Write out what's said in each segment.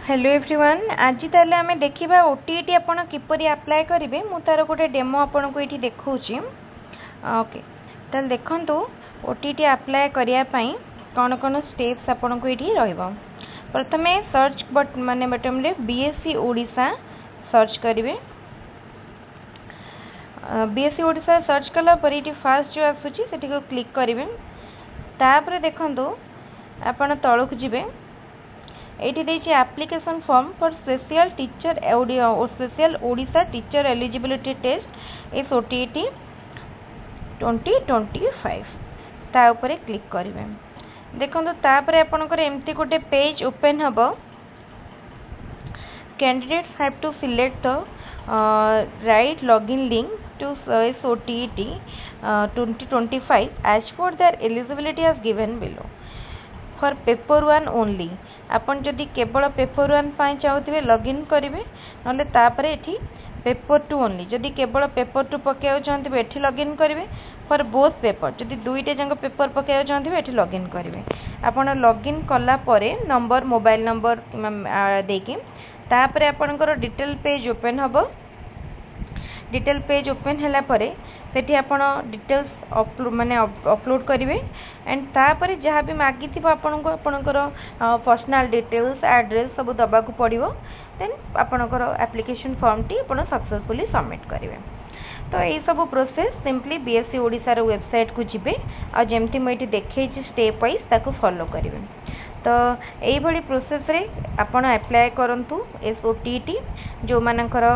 Hello everyone आज ताले आमे देखिबा ओटीटी आपण किपरि अप्लाई करिवे मु तार गोटे डेमो आपण को एठी देखौची। ओके ताल देखंतु ओटीटी अप्लाई करिया पई कोन कोन स्टेप्स आपण को एठी रहइबो। प्रथमे सर्च माने बटन रे बीएससी ओडिसा सर्च करिवे। बीएससी ओडिसा सर्च कला पर एठी फर्स्ट जो आसुची सेठी को क्लिक करिवे। तापर देखंतु आपण तळक जिवे एटी देछि application form for special teacher special Odisha teacher eligibility test S OTT 2025 ता ऊपर क्लिक करिवे। देखंतु तापर आपनकर एम्ति गोटे पेज ओपन हबो। Candidates have to select the right login link to S OTT 2025 as per their eligibility as given below for paper 1 only. आपन जदि केवल पेपर 1 पाई चाहूथिबे लॉगिन करिवे नले तापर एठी पेपर 2 ओनली। जदि केवल पेपर 2 पकेउ चाहूथिबे एठी लॉगिन करिवे फॉर बोथ पेपर। जदि दुईटे जंग पेपर पकेउ चाहूथिबे एठी लॉगिन करिवे। आपन लॉगिन कला परे नंबर मोबाइल नंबर देकी तापर आपनकर डिटेल पेज ओपन हबो। डिटेल पेज ओपन हैला परे सेठी आपण डिटेल्स अपलोड माने अपलोड करिवे एंड तापर जहाँ भी मागी थी आपनको आपनकर पर्सनल डिटेल्स एड्रेस सब दबा को पड़िवो। देन आपनकर एप्लिकेशन फॉर्म टी आपण सक्सेसफुली सबमिट करिवे। तो यही सब प्रोसेस सिंपली बीएससी ओडिसा रो वेबसाइट को जिबे आ जेमती मैं एठी देखैछि स्टेप वाइज ताको फॉलो करिवे। तो एही भली प्रोसेस रे आपण अप्लाई करंतु एसओटीटी जो मानकर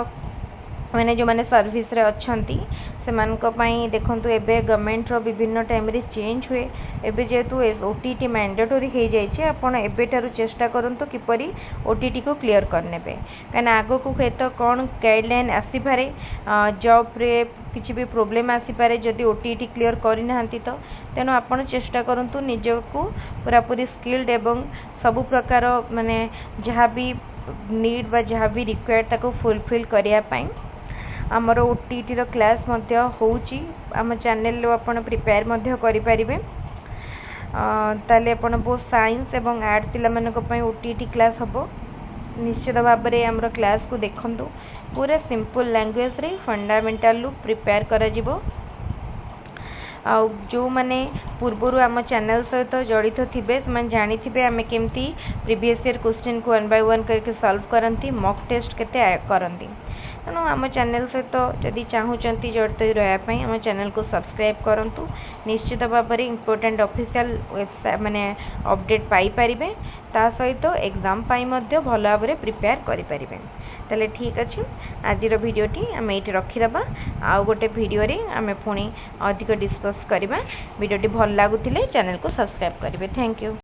माने जो माने सर्विस रे अछंती से मानको पई देखंतु एबे गवर्नमेंट रो विभिन्न टाइम रे चेंज हुए। एबे जेतु ओटीटी मैंडेटरी हे जाय छै आपण एबे तारु चेष्टा करंतु किपरि ओटीटी को क्लियर करनेबे काना आगो को हेत कोन गाइडलाइन आसी पारे जॉब रे किछि भी प्रॉब्लम आसी पारे जदि ओटीटी क्लियर करि नाहंती तो तेनो आपण चेष्टा करंतु निजो को पूरा पूरी स्किल्ड एवं सब प्रकार माने जहाँ भी नीड बा जहाँ भी रिक्वायर्ड ताको फुलफिल करिया पई आमर ओटीटी रो क्लास मध्य होउची। आम चैनल रो आपण प्रिपेयर मध्य करि परिबे। ताले आपण बहुत साइंस एवं आर्ट्स पिला मानक पई ओटीटी क्लास हबो। निश्चित भाव रे हमरो क्लास को देखंतु पूरा सिंपल लैंग्वेज रे फंडामेंटल लू प्रिपेयर करा जिवो। आ जो माने पूर्वरु आम चैनल सहित जड़ित थिबे मन जानि थिबे आमे केमती प्रीवियस ईयर क्वेश्चन को 1 बाय 1 करके सॉल्व करंती मॉक टेस्ट केते करंती। तेणु आम चैनल सहित जदि चाहूँगी जड़ित रहा आम चैनल को सब्सक्राइब करंतु। निश्चित भाव में इम्पोर्टेंट ऑफिशियल वेबसाइट माने अपडेट पाई परिबे ता सहित एग्जाम पाई मध्य भल भाव में प्रिपेयर करि परिबे। ताले ठीक अछि आज भिडियोटी आम ये रखिदबा आउ गोटे भिडियो रे आम पुणी अधिक डिस्कस करबा। भिडियोटी भल लागुथिले चैनल को सब्सक्राइब करिवे। Thank you.